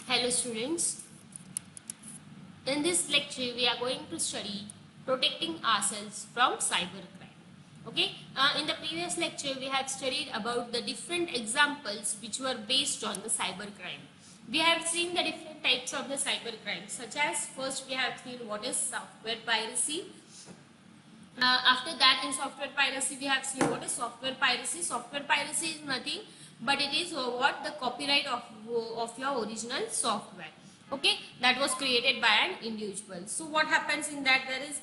Hello students, in this lecture we are going to study protecting ourselves from cybercrime. Okay, in the previous lecture we have studied about the different examples which were based on the cybercrime. We have seen the different types of the cybercrime, such as first we have seen what is software piracy. After that, in software piracy we have seen what is software piracy. Software piracy is nothing but it is what the copyright of your original software, okay, that was created by an individual. So what happens in that, there is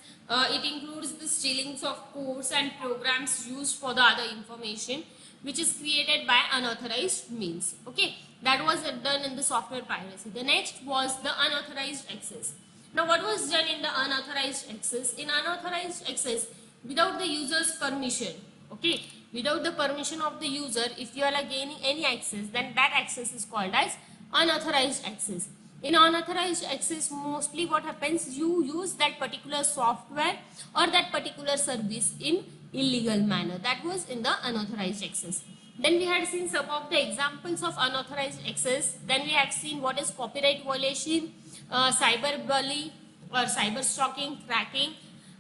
it includes the stealings of codes and programs used for the other information which is created by unauthorized means. Okay, that was done in the software piracy. The next was the unauthorized access. Now what was done in the unauthorized access? In unauthorized access, without the user's permission, okay, without the permission of the user, if you are gaining any access, then that access is called as unauthorized access. In unauthorized access, mostly what happens, you use that particular software or that particular service in illegal manner. That was in the unauthorized access. Then we had seen some of the examples of unauthorized access. Then we have seen what is copyright violation, cyberbully or cyber stalking, cracking,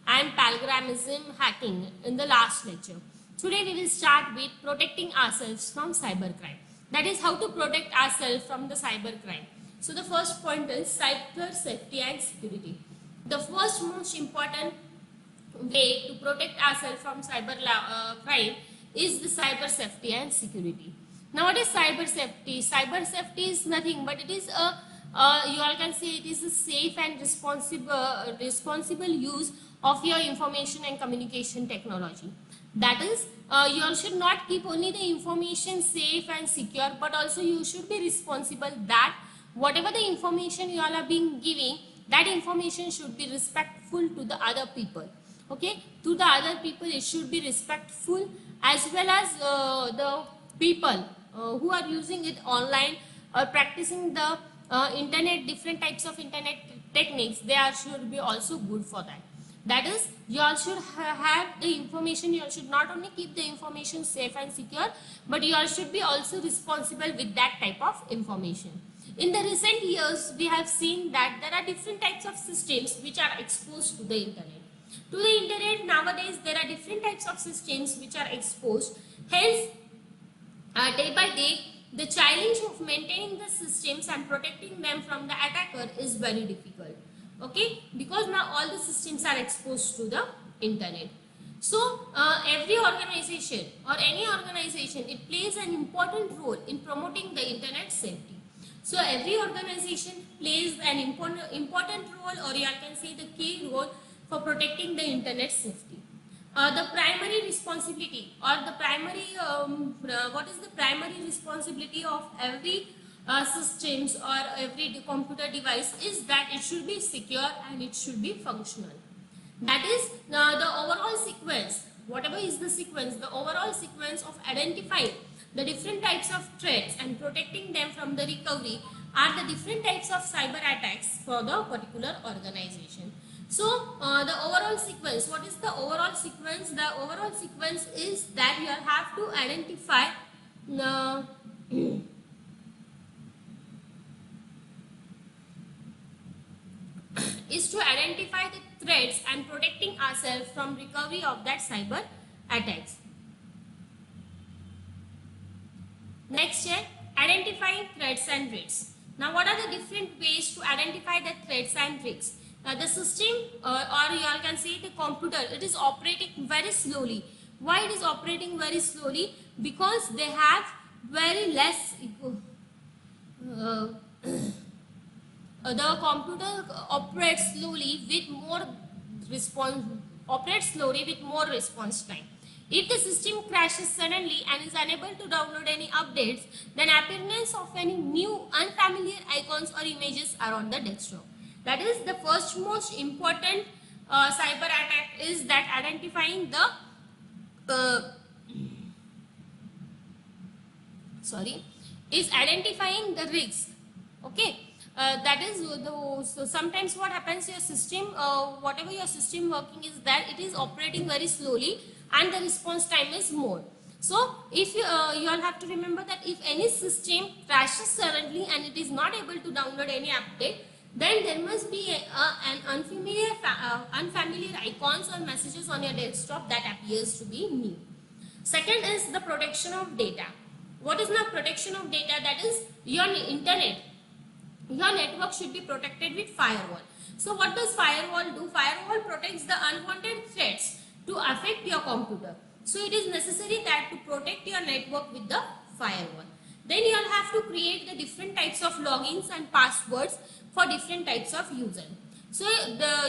and palgramism hacking in the last lecture. Today we will start with protecting ourselves from cybercrime. That is how to protect ourselves from the cybercrime. So the first point is cyber safety and security. The first most important way to protect ourselves from cyber crime is the cyber safety and security. Now what is cyber safety? Cyber safety is nothing but it is a you all can say it is a safe and responsible use of your information and communication technology. That is, you all should not keep only the information safe and secure, but also you should be responsible that whatever the information you all are being giving, that information should be respectful to the other people. Okay, to the other people it should be respectful, as well as the people who are using it online or practicing the internet, different types of internet techniques, they are should be also good for that. That is, you all should have the information, you all should not only keep the information safe and secure, but you all should be also responsible with that type of information. In the recent years, we have seen that there are different types of systems which are exposed to the internet. To the internet nowadays, there are different types of systems which are exposed. Hence, day by day, the challenge of maintaining the systems and protecting them from the attacker is very difficult. Okay, because now all the systems are exposed to the internet. So every organization or any organization, it plays an important role in promoting the internet safety. So every organization plays an important role, or you can say the key role for protecting the internet safety. The primary responsibility or the primary what is the primary responsibility of every systems or every computer device is that it should be secure and it should be functional. That is the overall sequence, whatever is the sequence, the overall sequence of identifying the different types of threats and protecting them from the recovery are the different types of cyber attacks for the particular organization. So the overall sequence, what is the overall sequence? The overall sequence is that you have to identify is to identify the threats and protecting ourselves from recovery of that cyber attacks. Next here, identifying threats and risks. Now what are the different ways to identify the threats and risks? The system or you all can say the computer, it is operating very slowly. Why it is operating very slowly? Because they have very less the computer operates slowly with more response time. If the system crashes suddenly and is unable to download any updates, then appearance of any new unfamiliar icons or images are on the desktop. That is the first most important cyber attack is that identifying the identifying the risk. Okay. That is so sometimes what happens, your system whatever your system working is that it is operating very slowly and the response time is more. So if you all have to remember that if any system crashes suddenly and it is not able to download any update, then there must be an unfamiliar icons or messages on your desktop that appears to be new. Second is the protection of data. What is the protection of data? That is your internet. Your network should be protected with firewall. So what does firewall do? Firewall protects the unwanted threats to affect your computer. So it is necessary that to protect your network with the firewall. Then you all have to create the different types of logins and passwords for different types of users. So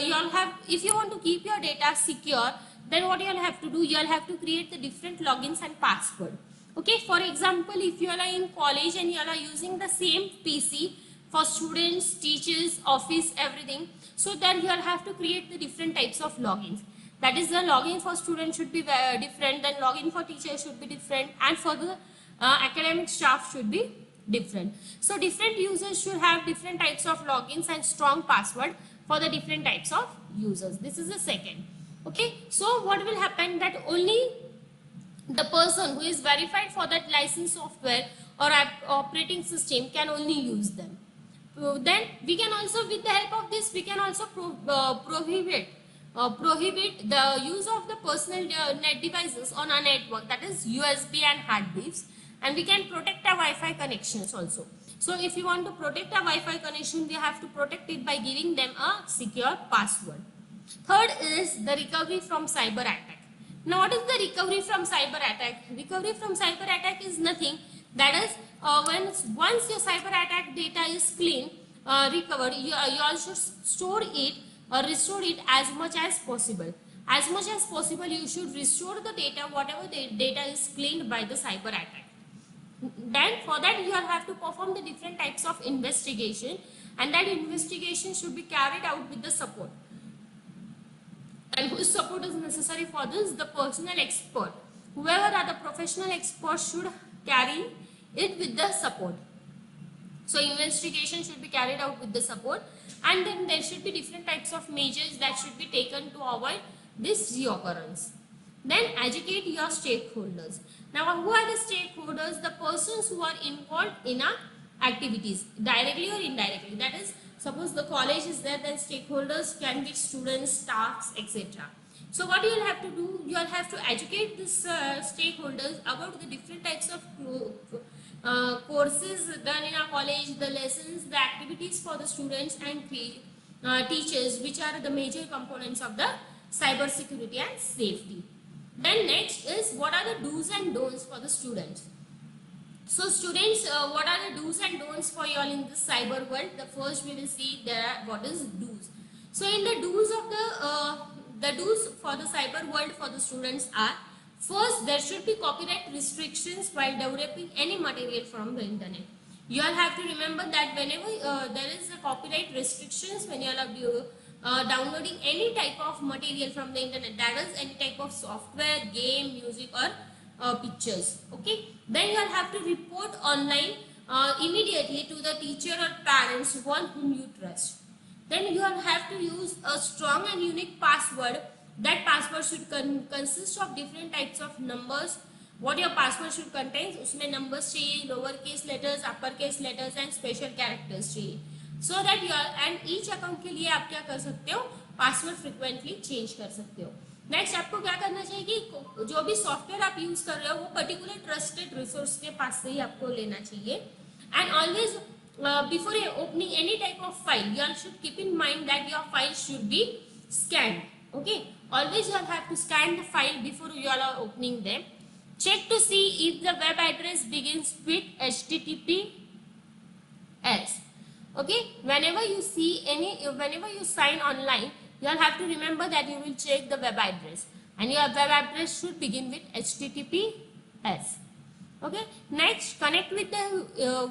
you all have, if you want to keep your data secure, then what you all have to do, you all have to create the different logins and password. Okay, for example, if you all are in college and you all are using the same PC for students, teachers, office, everything, so then you all have to create the different types of logins. That is, the login for students should be different, then login for teachers should be different, and for the academic staff should be different. So different users should have different types of logins and strong password for the different types of users. This is the second. Okay, so what will happen, that only the person who is verified for that licensed software or operating system can only use them. Then we can also, with the help of this, we can also prohibit the use of the personal net devices on our network, that is USB and hard disks, and we can protect our Wi-Fi connections also. So if you want to protect our Wi-Fi connection, we have to protect it by giving them a secure password. Third is the recovery from cyber attack. Now what is the recovery from cyber attack? Recovery from cyber attack is nothing, that is once your cyber attack data is clean, recovered, you all should store it or restore it as much as possible. As much as possible you should restore the data, whatever the data is cleaned by the cyber attack. Then for that you all have to perform the different types of investigation, and that investigation should be carried out with the support. And whose support is necessary for this? The personal expert. Whoever are the professional experts should carry it with the support. So investigation should be carried out with the support, and then there should be different types of measures that should be taken to avoid this reoccurrence. Then educate your stakeholders. Now who are the stakeholders? The persons who are involved in our activities, directly or indirectly. That is, suppose the college is there, then stakeholders can be students, staffs, etc. So what you will have to do, you will have to educate these stakeholders about the different types of courses done in our college, the lessons, the activities for the students and teachers, which are the major components of the cyber security and safety. Then next is, what are the do's and don'ts for the students? So students, what are the do's and don'ts for you all in this cyber world? The first we will see there are what is do's. So in the do's of the do's for the cyber world for the students are, first, there should be copyright restrictions while developing any material from the internet. You all have to remember that whenever there is a copyright restrictions when you all are downloading any type of material from the internet, that is any type of software, game, music or pictures. Okay, then you all have to report online immediately to the teacher or parents, one whom you trust. Then you all have to use a strong and unique password. That password should consist of different types of numbers. What your password should contain, उसमें numbers चाहिए, lower case letters, upper case letters and special characters चाहिए. So that you are, and each account के लिए आप क्या कर सकते हो, password frequently change कर सकते हो. Next आपको क्या करना चाहिए कि जो भी सॉफ्टवेयर आप यूज कर रहे हो वो पर्टिकुलर ट्रस्टेड रिसोर्स के पास से ही आपको लेना चाहिए. And always before opening any type of file, you all should keep in mind that your file should be scanned. Okay, always you all have to scan the file before you all are opening them. Check to see if the web address begins with HTTPS. Okay, whenever you sign online, you all have to remember that you will check the web address, and your web address should begin with HTTPS. Okay, next, connect with the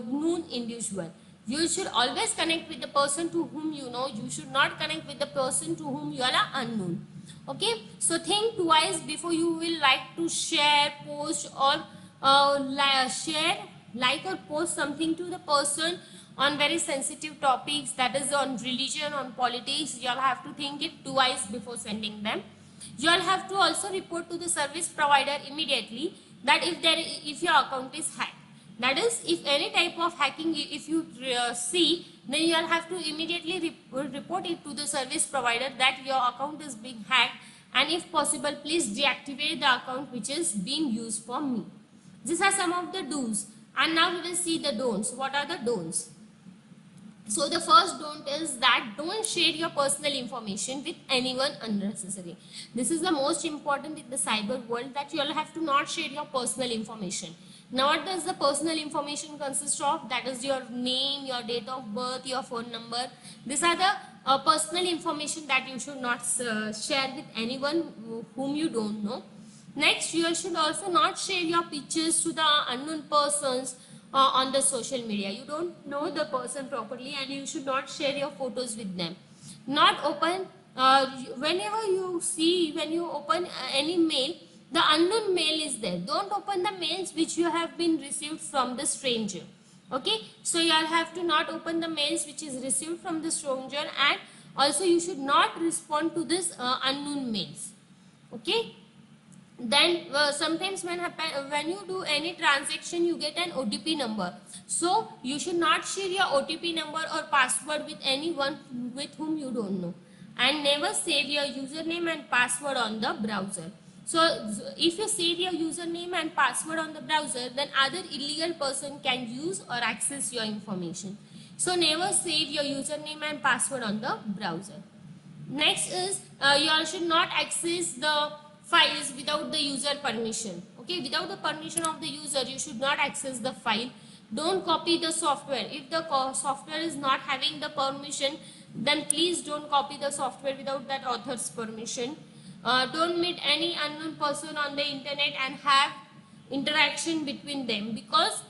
known individual. You should always connect with the person to whom you know. You should not connect with the person to whom you are unknown. Okay, so think twice before you will like to share, post or like or post something to the person on very sensitive topics, that is on religion, on politics. You all have to think it twice before sending them. You all have to also report to the service provider immediately that if your account is hacked. That is, if any type of hacking if you see, then you will have to immediately report it to the service provider that your account is being hacked, and if possible please deactivate the account which is being used for me. These are some of the do's, and now we will see the don'ts. What are the don'ts? So the first don't is that don't share your personal information with anyone unnecessary. This is the most important in the cyber world, that you all have to not share your personal information. Now what does the personal information consist of? That is your name, your date of birth, your phone number. These are the personal information that you should not share with anyone whom you don't know. Next, you should also not share your pictures to the unknown persons on the social media. You don't know the person properly and you should not share your photos with them. Not open, whenever you see, when you open any mail, the unknown mail is there. Don't open the mails which you have been received from the stranger. Okay, so you all have to not open the mails which is received from the stranger, and also you should not respond to this unknown mails. Okay. Then sometimes when you do any transaction, you get an OTP number. So you should not share your OTP number or password with anyone with whom you don't know. And never save your username and password on the browser. So if you save your username and password on the browser, then other illegal person can use or access your information. So never save your username and password on the browser. Next is you all should not access the files without the user permission. Okay, without the permission of the user, you should not access the file. Don't copy the software. If the software is not having the permission, then please don't copy the software without that author's permission. Don't meet any unknown person on the internet and have interaction between them, because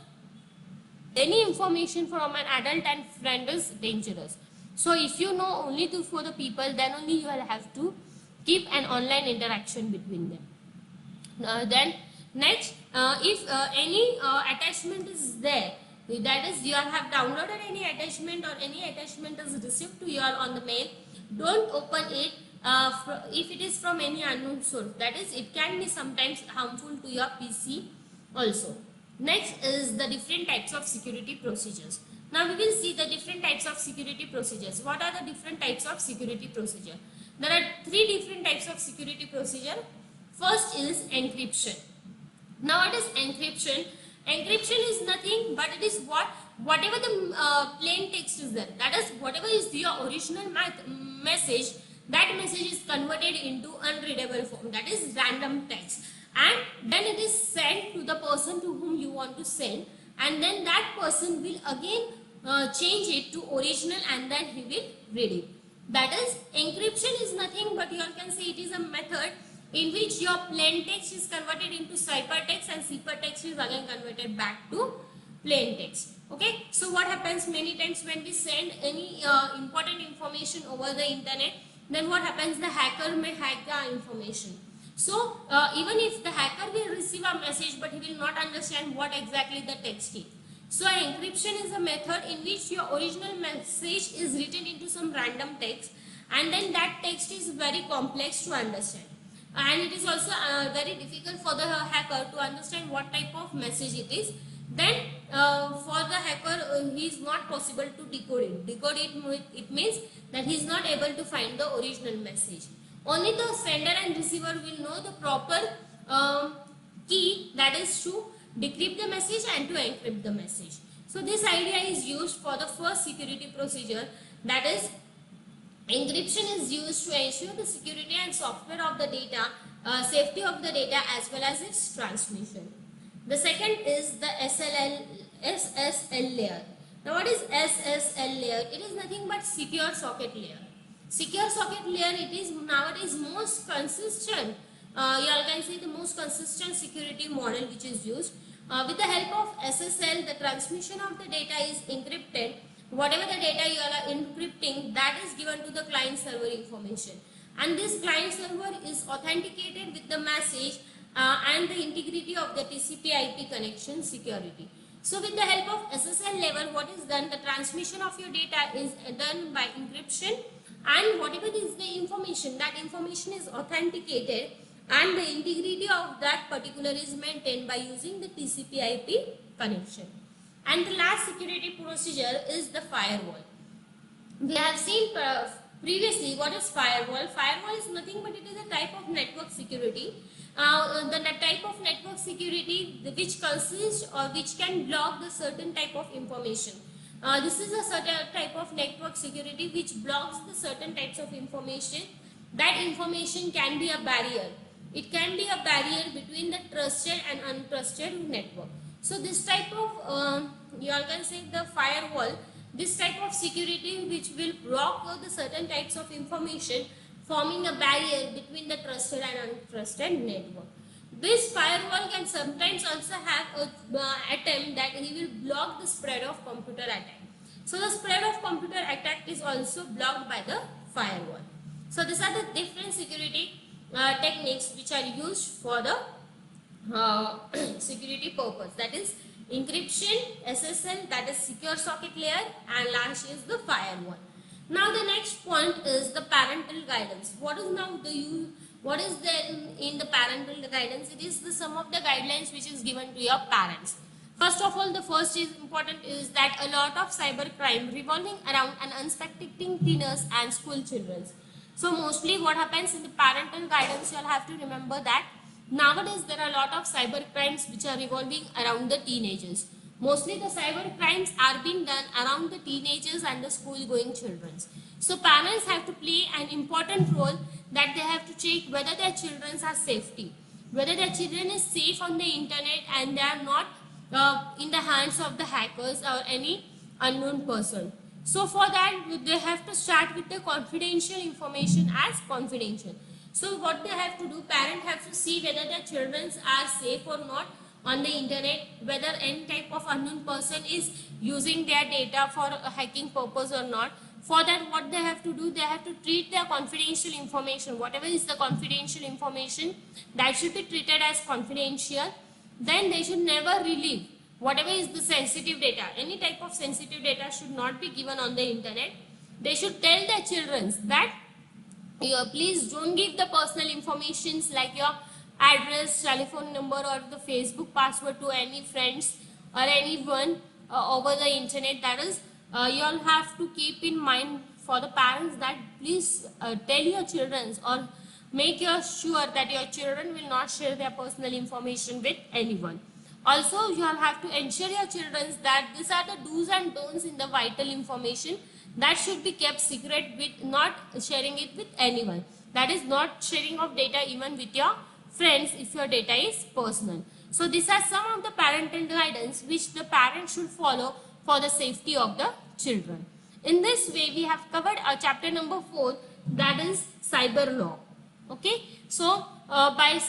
any information from an adult and friend is dangerous. So if you know only for the people, then only you will have to keep an online interaction between them. Then next, if any attachment is there, that is you have downloaded any attachment or any attachment is received to you on the mail, don't open it if it is from any unknown source. That is, it can be sometimes harmful to your PC also. Next is the different types of security procedures. Now we will see the different types of security procedures. What are the different types of security procedure? There are three different types of security procedure. First is encryption. Now what is encryption? Encryption is nothing but it is whatever the plain text is there. That is, whatever is your original message, that message is converted into unreadable form. That is random text, and then it is sent to the person to whom you want to send, and then that person will again change it to original, and then he will read it. That is, encryption is nothing but you all can say it is a method in which your plain text is converted into ciphertext, and ciphertext is again converted back to plain text. Okay, so what happens many times when we send any important information over the internet, then what happens, the hacker may hack the information. So even if the hacker will receive a message, but he will not understand what exactly the text is. So encryption is a method in which your original message is written into some random text, and then that text is very complex to understand, and it is also very difficult for the hacker to understand what type of message it is. Then for the hacker, he is not possible to decode it. Decode it means that he is not able to find the original message. Only the sender and receiver will know the proper key, that is to decrypt the message and to encrypt the message. So this idea is used for the first security procedure, that is, encryption is used to ensure the security and software of the data, safety of the data as well as its transmission. The second is the SSL layer. Now what is SSL layer? It is nothing but secure socket layer. Secure socket layer, it is nowadays most consistent, you all can say the most consistent security model which is used. With the help of SSL, the transmission of the data is encrypted. Whatever the data you are encrypting, that is given to the client server information, and this client server is authenticated with the message and the integrity of the TCP/IP connection security. So with the help of SSL level, what is done, the transmission of your data is done by encryption, and whatever is the information, that information is authenticated and the integrity of that particular is maintained by using the TCP/IP connection. And the last security procedure is the firewall. We have seen previously what is firewall. Firewall is nothing but it is a type of network security. The type of network security which consists or which can block the certain type of information. This is a certain type of network security which blocks the certain types of information. That information can be a barrier. It can be a barrier between the trusted and untrusted network. So this type of, you all can say the firewall, this type of security which will block the certain types of information, forming a barrier between the trusted and untrusted network. This firewall can sometimes also have a attempt that he will block the spread of computer attack. So the spread of computer attack is also blocked by the firewall. So these are the different security techniques which are used for the security purpose, that is encryption, SSL, that is secure socket layer, and last is the firewall. Now the next point is the parental guidance. What is there in the parental guidance? It is the sum of the guidelines which is given to your parents. First of all, the first is important is that a lot of cyber crime revolving around and unsuspecting teenagers and school children. So mostly what happens in the parental guidance, you all have to remember that nowadays there are a lot of cyber crimes which are revolving around the teenagers. Mostly the cyber crimes are being done around the teenagers and the school going children. So parents have to play an important role, that they have to check whether their children are safety, whether their children is safe on the internet and they are not in the hands of the hackers or any unknown person. So for that they have to start with the confidential information as confidential. So what they have to do, parents have to see whether their children are safe or not on the internet, whether any type of unknown person is using their data for a hacking purpose or not. For that what they have to do, they have to treat their confidential information, whatever is the confidential information, that should be treated as confidential. Then they should never reveal whatever is the sensitive data. Any type of sensitive data should not be given on the internet. They should tell their children that please don't give the personal informations like your address, telephone number or the Facebook password to any friends or anyone over the internet. That is, you all have to keep in mind for the parents that please tell your children or make sure that your children will not share their personal information with anyone. Also, you all have to ensure your children that these are the do's and don'ts in the vital information that should be kept secret, with not sharing it with anyone. That is, not sharing of data even with your friends if your data is personal. So these are some of the parental guidance which the parents should follow for the safety of the children. In this way, we have covered chapter number 4, that is cyber law. Okay, so by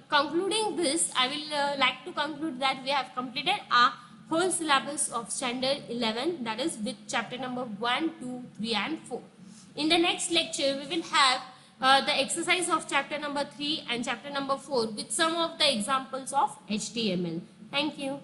concluding this, I will like to conclude that we have completed our whole syllabus of standard 11, that is with chapter number 1, 2, 3 and 4. In the next lecture, we will have the exercise of chapter number 3 and chapter number 4 with some of the examples of HTML. Thank you.